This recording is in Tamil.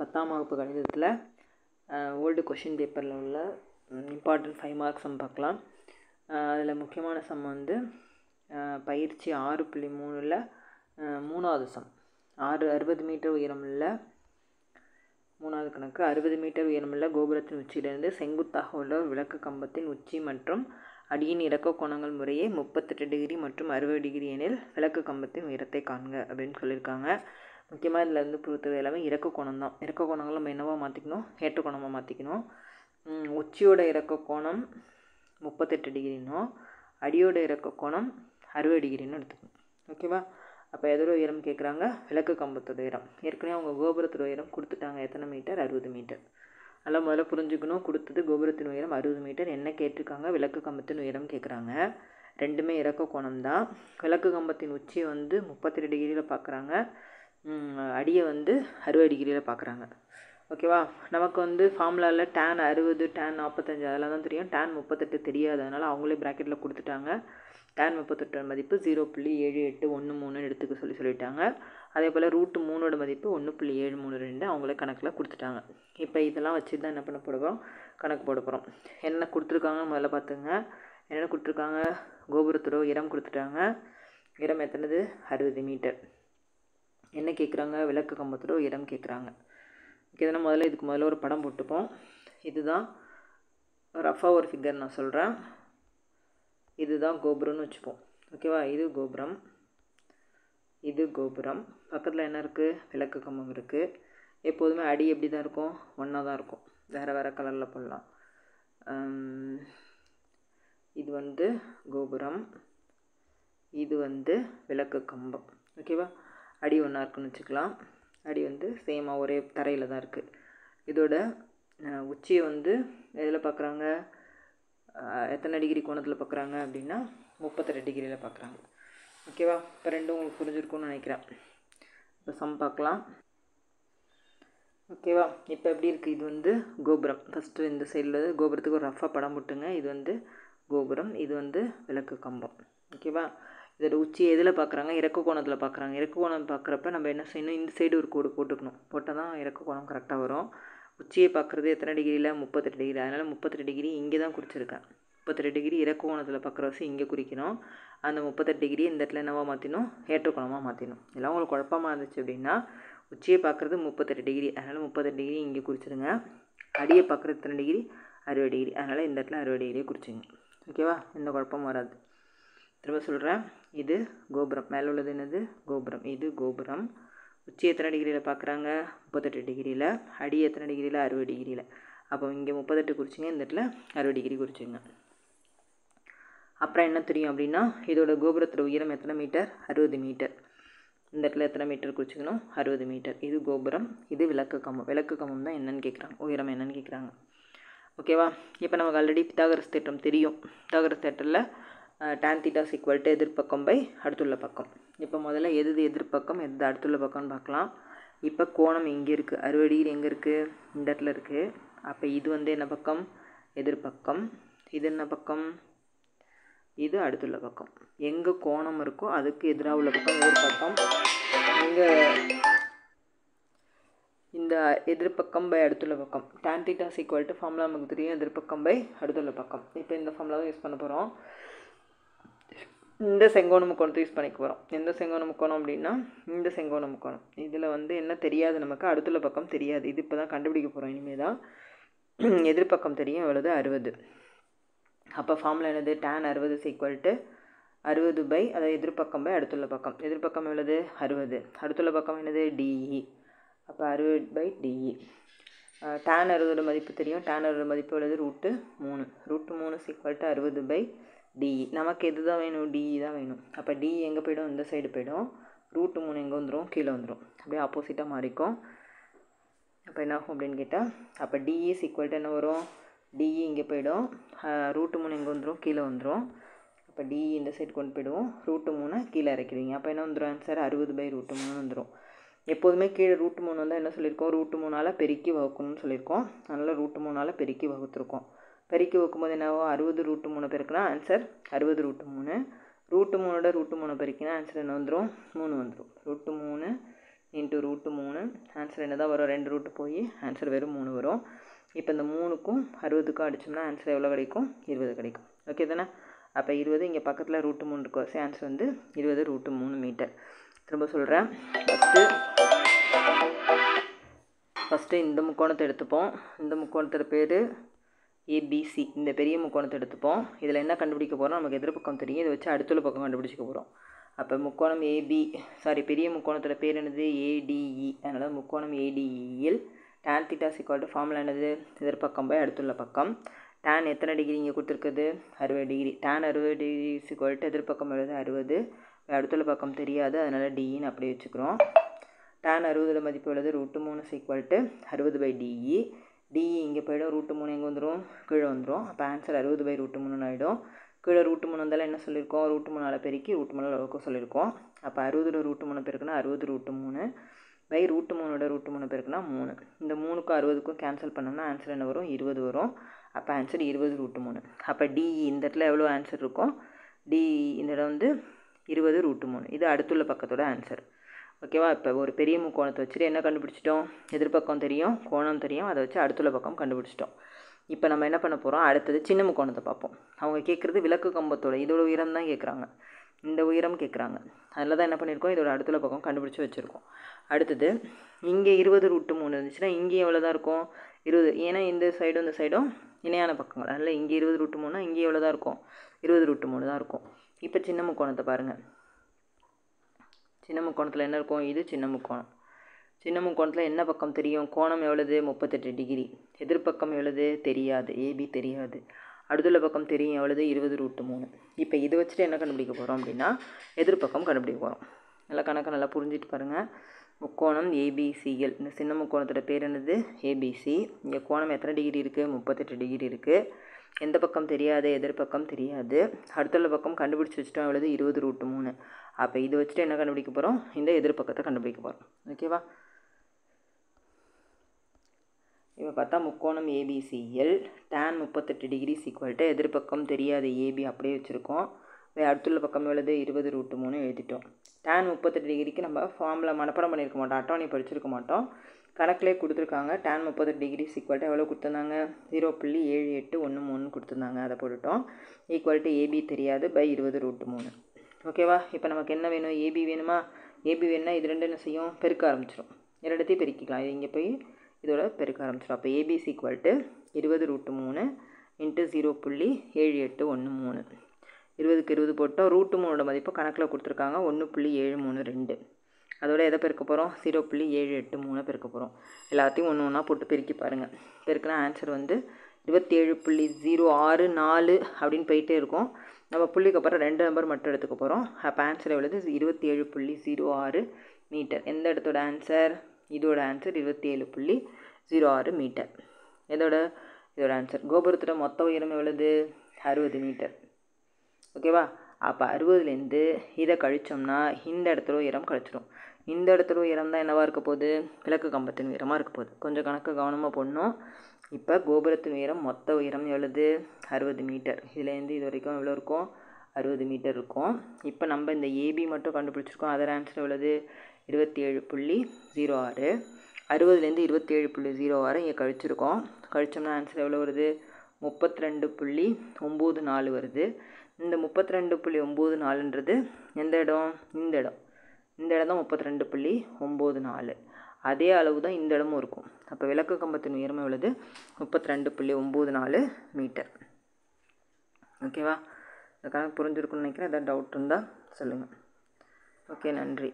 10ஆம் வகுப்பு கணிதத்தில் ஓல்டு கொஷின் பேப்பரில் உள்ள இம்பார்ட்டன்ட் 5 மார்க்ஸ் சம் பார்க்கலாம். அதில் முக்கியமான சம் வந்து பயிற்சி 6.3ல் 3வது சம் 60 மீட்டர் உயரமுள்ள 3வது கணக்கு 60 மீட்டர் உயரமுள்ள கோபுரத்தின் உச்சியிலிருந்து செங்குத்தாக உள்ள ஒரு விளக்கு கம்பத்தின் உச்சி மற்றும் அடியின் இறக்க கோணங்கள் முறையே 38 டிகிரி மற்றும் 60 டிகிரி எனில் விளக்கு கம்பத்தின் உயரத்தை காண்க அப்படின்னு சொல்லியிருக்காங்க. முக்கியமாக இதில் இருந்து பொறுத்தது எல்லாமே இறக்க கோணம் தான். இறக்க கோணங்கள் நம்ம என்னவா மாற்றிக்கணும், ஏற்ற கோணமாக மாற்றிக்கணும். உச்சியோட இறக்க கோணம் 38 டிகிரினும் அடியோட இறக்க கோணம் 60 டிகிரின்னு எடுத்துக்கணும். ஓகேவா? அப்போ எதோட உயரம் கேட்குறாங்க, விளக்கு கம்பத்தோட உயரம். ஏற்கனவே அவங்க கோபுரத்தோட உயரம் கொடுத்துட்டாங்க, எத்தனை மீட்டர், 60 மீட்டர். நல்லா முதல்ல புரிஞ்சுக்கணும், கொடுத்தது கோபுரத்தின் உயரம் 60 மீட்டர், என்ன கேட்டிருக்காங்க, விளக்கு கம்பத்தின் உயரம் கேட்குறாங்க. ரெண்டுமே இறக்க கோணம் தான். விளக்கு கம்பத்தின் உச்சியை வந்து 38 டிகிரியில் பார்க்குறாங்க, அடியை வந்து 60 டிகிரியில் பார்க்குறாங்க. ஓகேவா? நமக்கு வந்து ஃபார்முலாவில் tan 60 tan 45 அதெல்லாம் தான் தெரியும். tan 38 தெரியாது, அதனால் அவங்களே ப்ராக்கெட்டில் கொடுத்துட்டாங்க. tan 38 மதிப்பு 0.7813 எடுத்துக்க சொல்லிட்டாங்க. அதே போல் √3 மதிப்பு 1.732 அவங்களே கணக்கில் கொடுத்துட்டாங்க. இப்போ இதெல்லாம் வச்சு தான் என்ன பண்ண போகிறோம், கணக்கு போட போகிறோம். என்ன கொடுத்துருக்காங்க முதல்ல பார்த்துங்க. என்னென்ன கொடுத்துருக்காங்க, கோபுரத்தோட உயரம் கொடுத்துட்டாங்க. உயரம் எத்தனது, 60 மீட்டர். என்ன கேட்குறாங்க, விளக்கு கம்பத்தோட உயரம் கேட்குறாங்க. ஓகே, முதல்ல ஒரு படம் போட்டுப்போம். இதுதான் ரஃபாக ஒரு ஃபிகர் நான் சொல்கிறேன். இதுதான் கோபுரம்னு வச்சுப்போம். ஓகேவா? இது கோபுரம், இது கோபுரம். பக்கத்தில் என்ன இருக்குது, விளக்கு கம்பம் இருக்குது. எப்போதுமே அடி எப்படி தான் இருக்கும், ஒன்றா தான் இருக்கும். வேறு வேறு கலரில் போடலாம். இது வந்து கோபுரம், இது வந்து விளக்கு கம்பம். ஓகேவா? அடி ஒன்றா இருக்குன்னு வச்சுக்கலாம். அடி வந்து சேமாக ஒரே தரையில் தான் இருக்குது. இதோட உச்சியை வந்து எதில் பார்க்குறாங்க, எத்தனை டிகிரி கோணத்தில் பார்க்குறாங்க அப்படின்னா 38 டிகிரியில் பார்க்குறாங்க. ஓகேவா? இப்போ ரெண்டும் உங்களுக்கு புரிஞ்சிருக்கும்னு நினைக்கிறேன். இப்போ சம் பார்க்கலாம். ஓகேவா? இப்போ எப்படி இருக்குது, இது வந்து கோபுரம். ஃபஸ்ட்டு இந்த சைடில் கோபுரத்துக்கு ஒரு ரஃபாக படம் போட்டுங்க. இது வந்து கோபுரம், இது வந்து விளக்கு கம்பம். ஓகேவா? இதோட உச்சி எதில் பார்க்குறாங்க, இறக்க கோணத்தில் பார்க்குறாங்க. இறக்க கோணம் பார்க்குறப்ப நம்ம என்ன செய்யணும், இந்த சைடு ஒரு கோடு போட்டுக்கணும். போட்டால் தான் இறக்க கோணம் கரெக்டாக வரும். உச்சியை பார்க்குறது எத்தனை டிகிரியில், 38 டிகிரி. அதனால் 38 டிகிரி இங்கே தான் குறிச்சிருக்கேன். 38 டிகிரி இறக்க கோணத்தில் பார்க்குற வச்சு இங்கே குறிக்கணும். அந்த 38 டிகிரி இந்த இடத்துல என்னவா மாற்றினோம், ஏற்ற கோணமாக மாற்றினோம். இதெல்லாம் உங்களுக்கு குழப்பமாக இருந்துச்சு அப்படின்னா, உச்சியை பார்க்குறது 38 டிகிரி, அதனால் 38 டிகிரி இங்கே குறிச்சிடுங்க. அடியை பார்க்குறது எத்தனை டிகிரி, 60 டிகிரி, அதனால் இந்த இடத்துல 60 டிகிரியே குறிச்சிங்க. ஓகேவா? எந்த குழப்பமும் வராது. திரும்ப சொல்கிறேன், இது கோபுரம், மேலே உள்ளது என்னது, கோபுரம். இது கோபுரம். உச்சி எத்தனை டிகிரியில் பார்க்குறாங்க, 38 டிகிரியில். அடி எத்தனை டிகிரியில், 60 டிகிரியில். அப்போ இங்கே 38 குறிச்சிங்க, இந்த இடத்துல 60 டிகிரி குறிச்சிங்க. அப்புறம் என்ன தெரியும் அப்படின்னா, இதோட கோபுரத்தோட உயரம் எத்தனை மீட்டர், 60 மீட்டர். இந்த இடத்துல எத்தனை மீட்டர் குறிச்சிக்கணும், 60 மீட்டர். இது கோபுரம், இது விளக்கு கம்பம். விளக்கு கம்பம் தான் என்னென்னு கேட்குறாங்க, உயரம் என்னென்னு கேட்குறாங்க. ஓகேவா? இப்போ நமக்கு ஆல்ரெடி பித்தாகரஸ் தேற்றம் தெரியும். பித்தாகரஸ் தேற்றத்தில் tan θ = எதிர்பக்கம் பை அடுத்துள்ள பக்கம். இப்போ முதல்ல எது எதிர்பக்கம், எது அடுத்துள்ள பக்கம்னு பார்க்கலாம். இப்போ கோணம் இங்கே இருக்குது, 60 டிகிரி எங்கே இருக்குது, இந்த இடத்துல இருக்குது. அப்போ இது வந்து என்ன பக்கம், எதிர்பக்கம். இது என்ன பக்கம், இது அடுத்துள்ள பக்கம். எங்கே கோணம் இருக்கோ அதுக்கு எதிராக உள்ள பக்கம் எதிர்பக்கம். இங்கே இந்த எதிர்பக்கம் பை அடுத்துள்ள பக்கம். tan θ = ஃபார்முலா நமக்கு தெரியும், எதிர்பக்கம் பை அடுத்துள்ள பக்கம். இப்போ இந்த ஃபார்முலாவை யூஸ் பண்ண போகிறோம். இந்த செங்கோண முக்கோணத்தை யூஸ் பண்ணிக்க போகிறோம். எந்த செங்கோண முக்கோணம் அப்படின்னா, இந்த செங்கோண முக்கோணம். இதில் வந்து என்ன தெரியாது நமக்கு, அடுத்துள்ள பக்கம் தெரியாது. இது இப்போ தான் கண்டுபிடிக்க போகிறோம். இனிமேல் தான் எதிர்பக்கம் தெரியும், எவ்வளவு, 60. அப்போ ஃபார்முலா என்னது, tan 60 = 60 பை, அதாவது எதிர்பக்கம் பை அடுத்துள்ள பக்கம். எதிர்பக்கம் எவ்வளவு, 60. அடுத்துள்ள பக்கம் என்னது, DE. அப்போ 60/DE. tan 60 மதிப்பு தெரியும். tan 60 மதிப்பு எவ்வளவு, √3. √3 = 60/DE. நமக்கு எது தான் வேணும், DE தான் வேணும். அப்போ DE எங்கே போய்டும், இந்த சைடு போய்டும். √3 எங்கே வந்துடும், கீழே வந்துடும். அப்படியே ஆப்போசிட்டாக மாறிக்கும். அப்போ என்ன ஆகும் அப்படின்னு கேட்டால், அப்போ DE = என்ன வரும், DE இங்கே போய்டும். √3 எங்கே வந்துடும், கீழே வந்துடும். அப்போ DE இந்த சைடு கொண்டு போய்டுவோம். √3 கீழே இறக்கிடுவீங்க. அப்போ என்ன வந்துடும், ஆன்சர் 60/√3 வந்துடும். எப்போதுமே கீழே √3 வந்தால் என்ன சொல்லியிருக்கோம், √3ஆல் பெருக்கி வகுக்கணும்னு சொல்லியிருக்கோம். அதனால் √3ஆல் பெருக்கி வகுத்துருக்கோம். பெருக்கி வைக்கும்போது என்னவோ 60 √3 பெருக்கினா ஆன்சர் 60√3. √3 √3 பெருக்கினா ஆன்சர் என்ன வந்துடும், 3 வந்துடும். √3 இன்ட்டு √3. ஆன்சர் என்ன தான் வரும்? 2 ரூட்டு போய் ஆன்சர் வெறும் 3 வரும். இப்போ இந்த 3க்கும் 60க்கும் அடித்தோம்னா ஆன்சர் எவ்வளோ கிடைக்கும்? 20 கிடைக்கும். ஓகே தானே? அப்போ 20 இங்கே பக்கத்தில் √3 இருக்கும். ஆன்சர் வந்து 20 √3 மீட்டர். திரும்ப சொல்கிறேன். ஃபஸ்ட்டு இந்த முக்கோணத்தை எடுத்துப்போம். இந்த முக்கோணத்தோட பேர் ஏபிசி. இந்த பெரிய முக்கோணத்தை எடுத்துப்போம். இதில் என்ன கண்டுபிடிக்க போகிறோம்? நமக்கு எதிர்பக்கம் தெரியும். இதை வச்சு அடுத்துள்ள பக்கம் கண்டுபிடிச்சிக்க போகிறோம். அப்போ முக்கோணம் பெரிய முக்கோணத்தோட பேர் என்னது? ஏடிஇ. அதனால் முக்கோணம் ஏடிஇயில் tan θ = ஃபார்முலா என்னது? எதிர்பக்கம் போய் அடுத்துள்ள பக்கம். tan எத்தனை டிகிரி இங்கே கொடுத்துருக்குது? 60 டிகிரி. tan 60 டிகிரி = எதிர்பக்கம் எழுது 60. அடுத்துள்ள பக்கம் தெரியாது, அதனால் டிஇன்னு அப்படியே வச்சுக்கிறோம். tan 60 மதிப்பு எழுது √3 = 60/DE. டிஇ இங்கே போய்டும். √3 எங்கே வந்துடும்? கீழே வந்துடும். அப்போ ஆன்சர் 60/√3 ஆகிடும். கீழே √3 வந்தாலும் என்ன சொல்லியிருக்கோம்? √3 பெருக்கி √3 அளவுக்கு சொல்லியிருக்கோம். அப்போ 60 √3 பெருக்குன்னா 60√3 √3 பெருக்குன்னா 3. இந்த 3க்கும் 60க்கும் கேன்சல் பண்ணோம்னா ஆன்சர் என்ன வரும்? 20 வரும். அப்போ ஆன்சர் 20√3. அப்போ டிஇ இந்த இடத்துல எவ்வளோ ஆன்சர் இருக்கும்? டிஇ இந்த இடம் வந்து 20√3. இது அடுத்துள்ள பக்கத்தோட ஆன்சர். ஓகேவா? இப்போ ஒரு பெரிய முக்கோணத்தை வச்சுட்டு என்ன கண்டுபிடிச்சிட்டோம்? எதிர்பக்கம் தெரியும், கோணம் தெரியும். அதை வச்சு அடுத்துள்ள பக்கம் கண்டுபிடிச்சிட்டோம். இப்போ நம்ம என்ன பண்ண போகிறோம்? அடுத்தது சின்ன முக்கோணத்தை பார்ப்போம். அவங்க கேட்குறது விளக்கு கம்பத்தோட இதோட உயரம் தான் கேட்குறாங்க. இந்த உயரம் கேட்குறாங்க. அதில் தான் என்ன பண்ணியிருக்கோம்? இதோட அடுத்துள்ள பக்கம் கண்டுபிடிச்சி வச்சுருக்கோம். அடுத்தது இங்கே 20√3 இருந்துச்சுன்னா இங்கே எவ்வளோ தான் இருக்கும்? 20. ஏன்னா இந்த சைடும் இந்த சைடும் இணையான பக்கங்கள். அதனால் இங்கே 20√3னா இங்கே எவ்வளோ தான் இருக்கும்? 20√3 தான் இருக்கும். இப்போ சின்ன முக்கோணத்தை பாருங்கள். சின்ன முக்கோணத்தில் என்ன இருக்கும்? இது சின்ன முக்கோணம். சின்ன முக்கோணத்தில் என்ன பக்கம் தெரியும்? கோணம் எவ்வளவு? 38 டிகிரி. எதிர்பக்கம் எவ்வளவு? தெரியாது. ஏபி தெரியாது. அடுத்துள்ள பக்கம் தெரியும் எவ்வளவு? 20√3. இப்போ இதை வச்சுட்டு என்ன கண்டுபிடிக்க போகிறோம் அப்படின்னா எதிர்பக்கம் கண்டுபிடிக்க போகிறோம். நல்லா கணக்கு நல்லா புரிஞ்சுட்டு பாருங்கள். முக்கோணம் ஏபிசிஎல். இந்த சின்ன முக்கோணத்தோட பேர் என்னது? ஏபிசி. இங்கே கோணம் எத்தனை டிகிரி இருக்குது? 38 டிகிரி இருக்குது. எந்த பக்கம் தெரியாது? எதிர்பக்கம் தெரியாது. அடுத்துள்ள பக்கம் கண்டுபிடிச்சி வச்சுட்டோம் எவ்வளவு? 20√3. அப்போ இதை வச்சுட்டு என்ன கண்டுபிடிக்க போகிறோம்? இந்த எதிர்பக்கத்தை கண்டுபிடிக்க போகிறோம். ஓகேவா? இப்போ பார்த்தா முக்கோணம் ஏபிசிஎல் tan 38 டிகிரி = எதிர்பக்கம் தெரியாது ஏபி அப்படியே வச்சுருக்கோம். அடுத்துள்ள பக்கம் எவ்வளவு? 20√3 எழுதிட்டோம். tan 38 டிகிரிக்கு நம்ம ஃபார்முலா மனப்பாடம் பண்ணியிருக்க மாட்டோம், அட்டவணை படிச்சிருக்க மாட்டோம். கணக்கிலே கொடுத்துருக்காங்க. tan 38 டிகிரி = எவ்வளோ கொடுத்துருந்தாங்க? 0.7813 கொடுத்துருந்தாங்க. அதை போட்டுட்டோம். ஏபி தெரியாது /20√3. ஓகேவா? இப்போ நமக்கு என்ன வேணும்? ஏபி வேணுமா? ஏபி வேணும்னா இது ரெண்டு என்ன செய்யும்? பெருக்க ஆரம்பிச்சிடும். இரண்டத்தையும் பெருக்கிக்கலாம். இது இங்கே போய் இதோட பெருக்க ஆரம்பிச்சிடும். அப்போ ஏபிசி = 20√3 × 0.7813. 20க்கு 20 போட்டோம். √3 மதிப்பு கணக்கில் கொடுத்துருக்காங்க 1.732. அதோட எதை பெருக்க போகிறோம்? 0.783 பெருக்க போகிறோம். எல்லாத்தையும் ஒன்று ஒன்றா போட்டு பெருக்கி பாருங்கள். பெருக்கினா ஆன்சர் வந்து 27.064 அப்படின்னு போயிட்டே இருக்கும். நம்ம புள்ளிக்கு அப்புறம் 2 நம்பர் மட்டும் எடுத்துக்க போகிறோம். அப்போ ஆன்சர் எவ்வளவு? 27.06 மீட்டர். எந்த இடத்தோட ஆன்சர்? இதோட ஆன்சர் 27.06 மீட்டர். இதோட ஆன்சர். கோபுரத்தோட மொத்த உயரம் எவ்வளவு? 60 மீட்டர். ஓகேவா? அப்போ 60லேருந்து இதை கழிச்சோம்னா இந்த இடத்துல உயரம் கழிச்சிடும். இந்த இடத்துல உயரம் தான் என்னவாக இருக்க போகுது? விளக்கு கம்பத்தின் உயரமாக இருக்க போகுது. கொஞ்சம் கணக்கு கவனமாக போடணும். இப்போ கோபுரத்தின் உயரம் மொத்த உயரம் எவ்வளவு? 60 மீட்டர். இதுலேருந்து இது வரைக்கும் எவ்வளோ இருக்கும்? 60 மீட்டர் இருக்கும். இப்போ நம்ம இந்த ஏபி மட்டும் கண்டுபிடிச்சிருக்கோம். அதர் ஆன்சர் எவ்வளவு? 27.06. 60லேருந்து 27.06 இங்கே கழிச்சிருக்கோம். கழிச்சோம்னா ஆன்சர் எவ்வளோ வருது? 32.94 வருது. இந்த 32.94ன்றது எந்த இடம்? இந்த இடம். இந்த இடம் தான் 32.94. அதே அளவு தான் இந்த இடமும் இருக்கும். அப்போ விளக்கு கம்பத்தின் உயரம் எவ்வளவு? 32.94 மீட்டர். ஓகேவா? இந்த கணக்கு புரிஞ்சிருக்குன்னு நினைக்கிறேன். ஏதாவது டவுட் இருந்தால் சொல்லுங்கள். ஓகே, நன்றி.